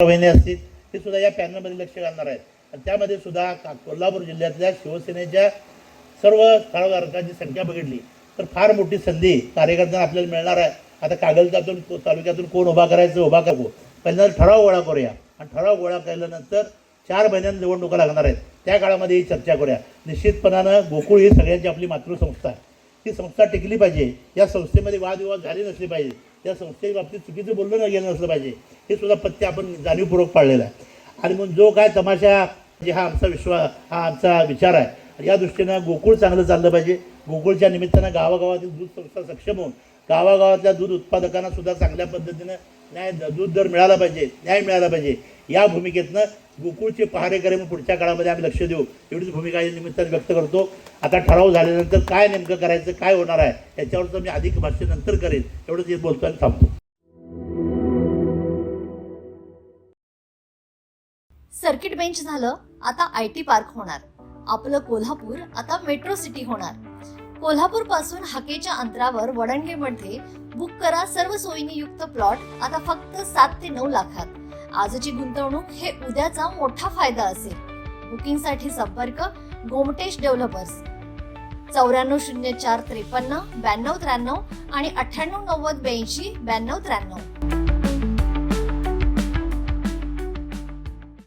वहिनी असतील ते सुद्धा या पॅनलमध्ये लक्ष घालणार आहेत. आणि त्यामध्ये सुद्धा कोल्हापूर जिल्ह्यातल्या शिवसेनेच्या सर्व स्थळधारकांची संख्या बघितली तर फार मोठी संधी कार्यकर्त्यांना आपल्याला मिळणार आहे. आता कागलच्यातून तालुक्यातून कोण उभा करायचं उभा करू, पहिल्यांदा ठराव गोळा करूया आणि ठराव गोळा केल्यानंतर 4 महिन्यांनी निवडणुका लागणार आहेत. त्या काळामध्ये ही चर्चा करूया. निश्चितपणानं गोकुळ ही सगळ्यांची आपली मातृसंस्था आहे. ही संस्था टिकली पाहिजे. या संस्थेमध्ये वादविवाद झाले नसले पाहिजे. त्या संस्थेच्या बाबतीत चुकीचं बोललं न गेलं नसलं पाहिजे. हे सुद्धा पथ्य आपण जाणीवपूर्वक पाळलेलं आहे. आणि मग जो काय तमाशा जे हा आमचा हा आमचा विचार आहे, या दृष्टीनं गोकुळ चांगलं चाललं पाहिजे. गोकुळच्या निमित्तानं गावागावातील दूध संस्था सक्षम होऊन गावागावातल्या दूध उत्पादकांना सुद्धा चांगल्या पद्धतीनं दूध दर मिळाला पाहिजे, न्याय मिळाला पाहिजे. या भूमिकेतनं गोकुळचे पहारेकरी म्हणून पुढच्या काळामध्ये आम्ही लक्ष देऊ एवढीच भूमिका या निमित्ताने व्यक्त करतो. आता ठराव झाल्यानंतर काय नेमकं करायचं, काय होणार आहे याच्यावरचं मी अधिक भाष्य नंतर करेन. एवढंच येत बोलतो आणि थांबतो. सर्किट बेंच झालं, आता IT पार्क होणार. आपलं कोल्हापूर आता मेट्रो सिटी होणार. कोल्हापूर पासून हाकेच्या अंतरावर वडणगेमध्ये बुक करा सर्व सोयींनी युक्त प्लॉट आता फक्त 7 ते 9 लाखात. आजची गुंतवणूक हे उद्याचा मोठा फायदा असेल. बुकिंग साठी संपर्क गोमटेश डेव्हलपर्स 940453 9293 आणि 989082 9293.